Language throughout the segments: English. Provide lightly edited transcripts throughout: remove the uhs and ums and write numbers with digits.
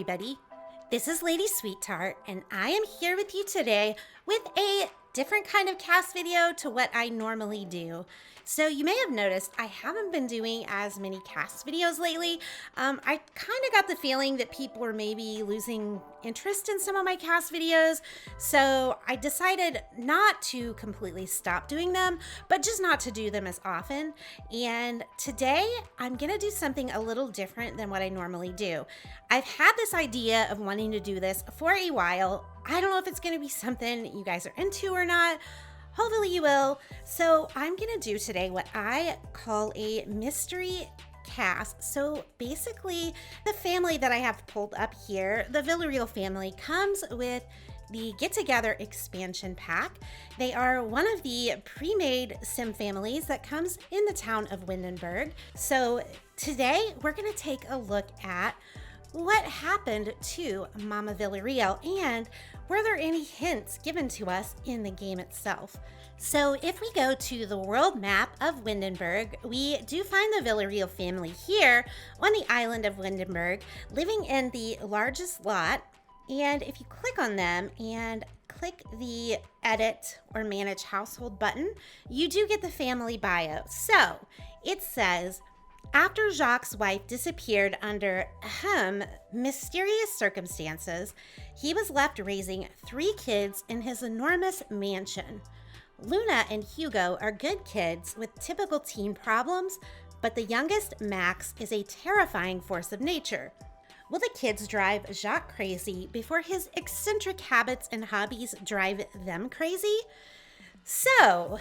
everybody. This is Lady Sweetheart, and I am here with you today with a different kind of cast video to what I normally do. So you may have noticed I haven't been doing as many cast videos lately. I kind of got the feeling that people were maybe losing interest in some of my cast videos. So I decided not to completely stop doing them, but just not to do them as often. And today I'm gonna do something a little different than what I normally do. I've had this idea of wanting to do this for a while. I don't know if it's gonna be something you guys are into or not. Hopefully you will. So I'm gonna do today what I call a mystery cast. So basically the family that I have pulled up here, the Villareal family, comes with the Get Together expansion pack. They are one of the pre-made sim families that comes in the town of Windenburg. So today we're gonna take a look at what happened to Mama Villareal, and were there any hints given to us in the game itself? So if we go to the world map of Windenburg, we do find the Villareal family here on the island of Windenburg, living in the largest lot. And if you click on them and click the edit or manage household button, you do get the family bio. So it says, after Jacques' wife disappeared under mysterious circumstances, he was left raising 3 kids in his enormous mansion. Luna and Hugo are good kids with typical teen problems, but the youngest, Max, is a terrifying force of nature. Will the kids drive Jacques crazy before his eccentric habits and hobbies drive them crazy? So,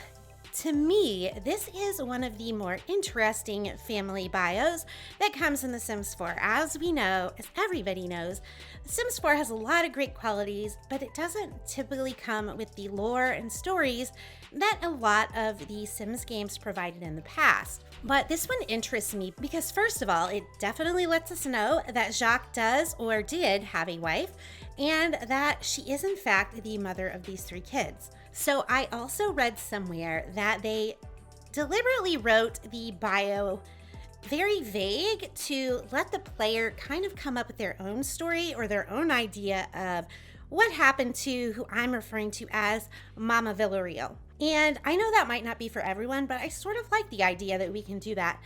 to me, this is one of the more interesting family bios that comes in The Sims 4. As we know, as everybody knows, The Sims 4 has a lot of great qualities, but it doesn't typically come with the lore and stories that a lot of the Sims games provided in the past. But this one interests me because, first of all, it definitely lets us know that Jacques does or did have a wife, and that she is in fact the mother of these 3 kids. So I also read somewhere that they deliberately wrote the bio very vague to let the player kind of come up with their own story or their own idea of what happened to who I'm referring to as Mama Villareal. And I know that might not be for everyone, but I sort of like the idea that we can do that.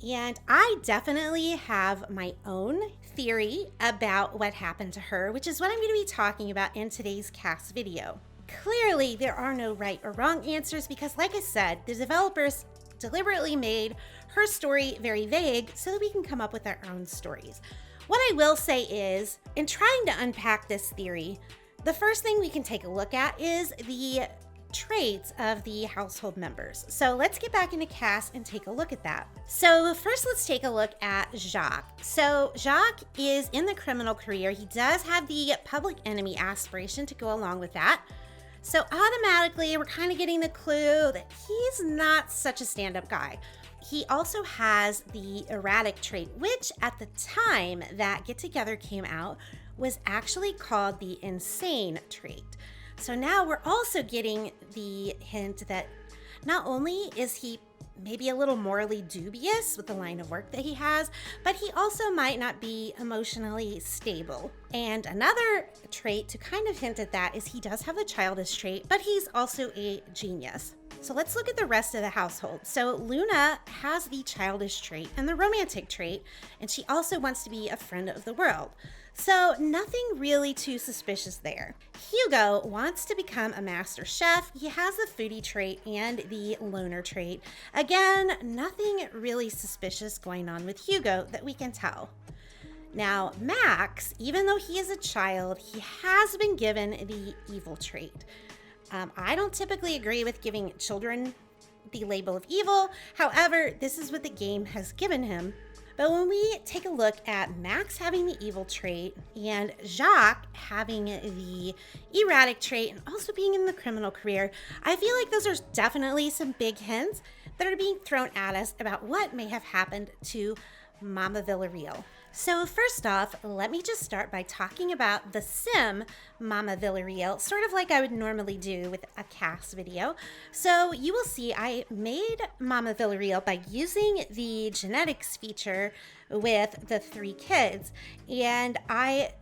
And I definitely have my own theory about what happened to her, which is what I'm going to be talking about in today's cast video. Clearly, there are no right or wrong answers because, like I said, the developers deliberately made her story very vague so that we can come up with our own stories. What I will say is, in trying to unpack this theory, the first thing we can take a look at is the traits of the household members. So let's get back into cast and take a look at that. So first, let's take a look at Jacques. So Jacques is in the criminal career. He does have the public enemy aspiration to go along with that. So automatically, we're kind of getting the clue that he's not such a stand-up guy. He also has the erratic trait, which at the time that Get Together came out was actually called the insane trait. So now we're also getting the hint that not only is he maybe a little morally dubious with the line of work that he has, but he also might not be emotionally stable. And another trait to kind of hint at that is he does have the childish trait, but he's also a genius. So let's look at the rest of the household. So Luna has the childish trait and the romantic trait, and she also wants to be a friend of the world. So nothing really too suspicious there. Hugo wants to become a master chef. He has the foodie trait and the loner trait. Again, nothing really suspicious going on with Hugo that we can tell. Now, Max, even though he is a child, he has been given the evil trait. I don't typically agree with giving children the label of evil. However, this is what the game has given him. But when we take a look at Max having the evil trait and Jacques having the erratic trait and also being in the criminal career, I feel like those are definitely some big hints that are being thrown at us about what may have happened to Mama Villareal. So first off, let me just start by talking about the sim Mama Villareal, sort of like I would normally do with a cast video. So you will see I made Mama Villareal by using the genetics feature with the 3 kids. And I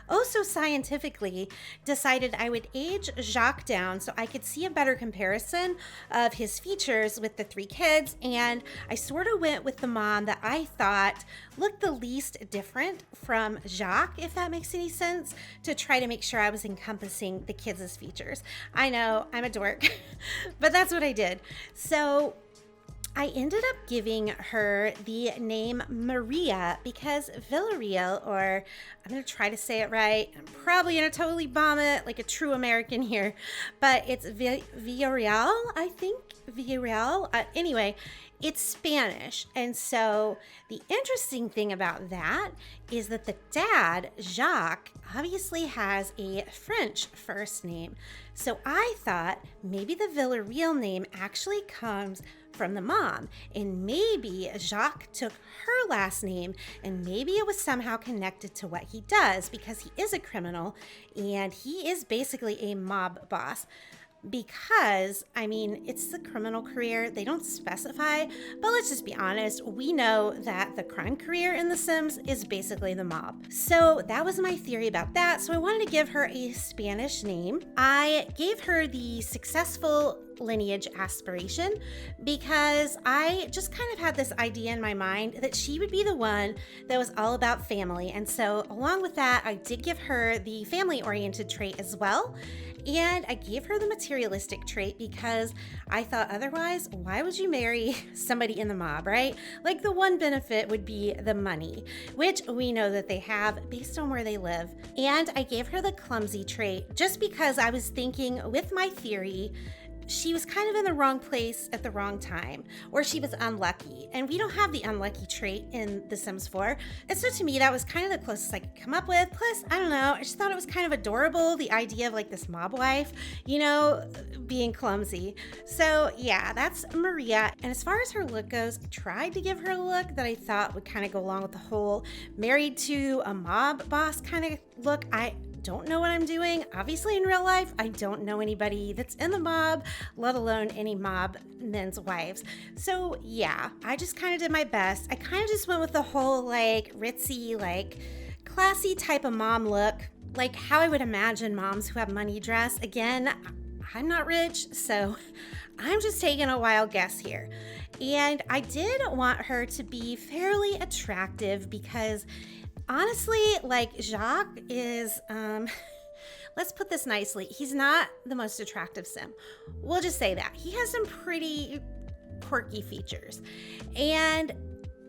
also scientifically decided I would age Jacques down so I could see a better comparison of his features with the 3 kids. And I sort of went with the mom that I thought looked the least different from Jacques, if that makes any sense, to try to make sure I was encompassing the kids' features. I know, I'm a dork, but that's what I did. So I ended up giving her the name Maria because Villareal, or I'm going to try to say it right. I'm probably going to totally bomb it like a true American here, but it's Villareal, I think. Villareal. Anyway, it's Spanish. And so the interesting thing about that is that the dad, Jacques, obviously has a French first name. So I thought maybe the Villareal name actually comes from the mom, and maybe Jacques took her last name, and maybe it was somehow connected to what he does because he is a criminal and he is basically a mob boss. Because, I mean, it's the criminal career. They don't specify, but let's just be honest. We know that the crime career in The Sims is basically the mob. So that was my theory about that. So I wanted to give her a Spanish name. I gave her the successful lineage aspiration because I just kind of had this idea in my mind that she would be the one that was all about family. And so along with that, I did give her the family-oriented trait as well. And I gave her the materialistic trait because I thought otherwise, why would you marry somebody in the mob, right? Like the one benefit would be the money, which we know that they have based on where they live. And I gave her the clumsy trait just because I was thinking with my theory, she was kind of in the wrong place at the wrong time, or she was unlucky. And we don't have the unlucky trait in The Sims 4. And so to me, that was kind of the closest I could come up with. Plus, I don't know, I just thought it was kind of adorable, the idea of like this mob wife, you know, being clumsy. So yeah, that's Maria. And as far as her look goes, I tried to give her a look that I thought would kind of go along with the whole married to a mob boss kind of look. I don't know what I'm doing. Obviously, in real life, I don't know anybody that's in the mob, let alone any mob men's wives. So yeah, I just kind of did my best. I kind of just went with the whole like ritzy, like classy type of mom look, like how I would imagine moms who have money dress. Again, I'm not rich, so I'm just taking a wild guess here. And I did want her to be fairly attractive because honestly, like Jacques is, let's put this nicely, he's not the most attractive Sim. We'll just say that. He has some pretty quirky features. And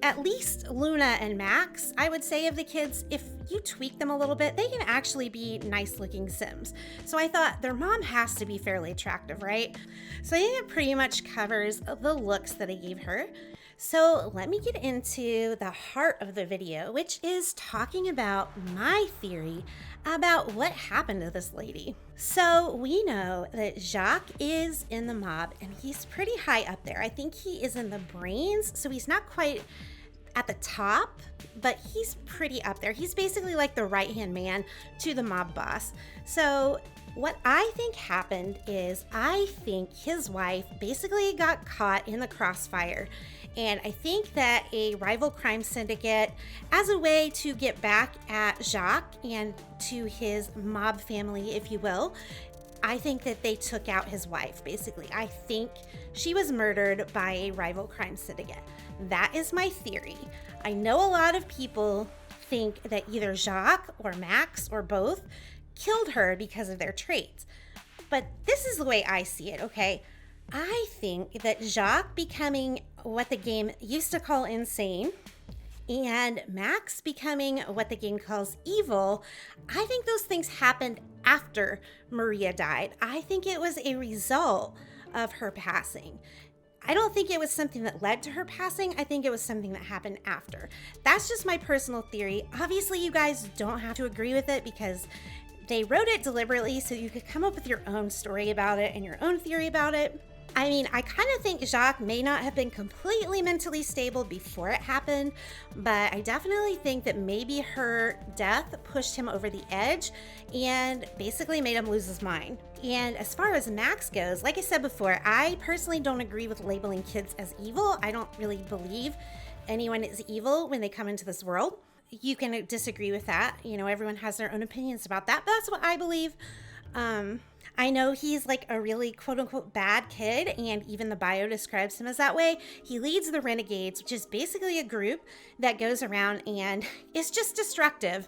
at least Luna and Max, I would say of the kids, if you tweak them a little bit, they can actually be nice looking Sims. So I thought their mom has to be fairly attractive, right? So I think it pretty much covers the looks that I gave her. So let me get into the heart of the video, which is talking about my theory about what happened to this lady. So we know that Jacques is in the mob and he's pretty high up there. I think he is in the brains, so he's not quite at the top, but he's pretty up there. He's basically like the right-hand man to the mob boss. So what I think happened is I think his wife basically got caught in the crossfire. And I think that a rival crime syndicate, as a way to get back at Jacques and to his mob family, if you will, I think that they took out his wife, basically. I think she was murdered by a rival crime syndicate. That is my theory. I know a lot of people think that either Jacques or Max or both killed her because of their traits. But this is the way I see it, okay? I think that Jacques becoming what the game used to call insane and Max becoming what the game calls evil, I think those things happened after Maria died. I think it was a result of her passing. I don't think it was something that led to her passing. I think it was something that happened after. That's just my personal theory. Obviously, you guys don't have to agree with it because they wrote it deliberately so you could come up with your own story about it and your own theory about it. I mean, I kind of think Jacques may not have been completely mentally stable before it happened, but I definitely think that maybe her death pushed him over the edge and basically made him lose his mind. And as far as Max goes, like I said before, I personally don't agree with labeling kids as evil. I don't really believe anyone is evil when they come into this world. You can disagree with that. You know, everyone has their own opinions about that, but that's what I believe. I know he's like a really quote unquote bad kid, and even the bio describes him as that way. He leads the Renegades, which is basically a group that goes around and is just destructive.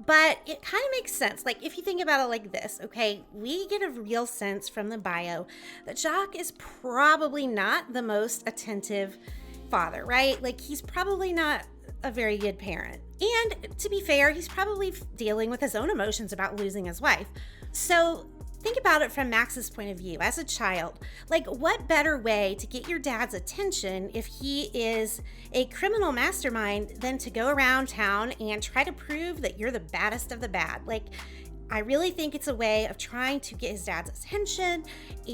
But it kind of makes sense. Like, if you think about it like this, okay, we get a real sense from the bio that Jacques is probably not the most attentive father, right? Like, he's probably not a very good parent. And to be fair, he's probably dealing with his own emotions about losing his wife. So think about it from Max's point of view as a child. Like, what better way to get your dad's attention if he is a criminal mastermind than to go around town and try to prove that you're the baddest of the bad? Like, I really think it's a way of trying to get his dad's attention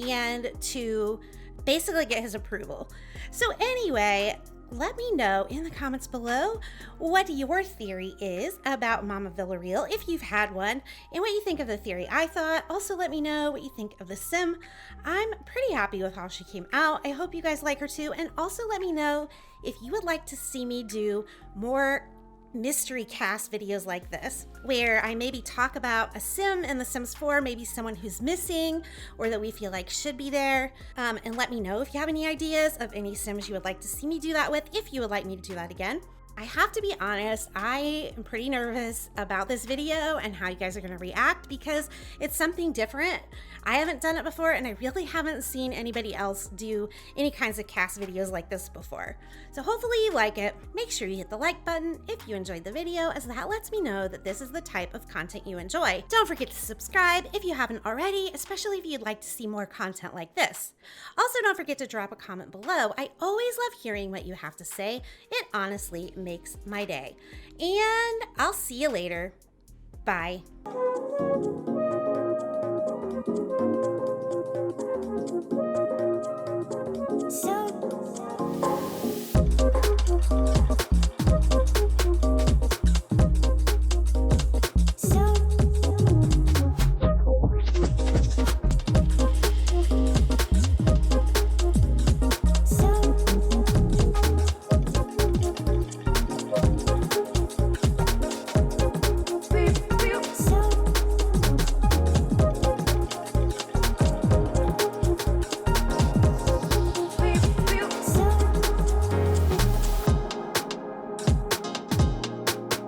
and to basically get his approval. So anyway, let me know in the comments below what your theory is about Mama Villareal, if you've had one, and what you think of the theory I thought. Also, let me know what you think of the sim. I'm pretty happy with how she came out. I hope you guys like her too. And also let me know if you would like to see me do more mystery cast videos like this, where I maybe talk about a sim in The Sims 4, maybe someone who's missing or that we feel like should be there. And let me know if you have any ideas of any sims you would like to see me do that with, if you would like me to do that again. I have to be honest, I am pretty nervous about this video and how you guys are going to react because it's something different. I haven't done it before, and I really haven't seen anybody else do any kinds of cast videos like this before. So hopefully you like it. Make sure you hit the like button if you enjoyed the video, as that lets me know that this is the type of content you enjoy. Don't forget to subscribe if you haven't already, especially if you'd like to see more content like this. Also, don't forget to drop a comment below. I always love hearing what you have to say. It honestly makes my day. And I'll see you later. Bye.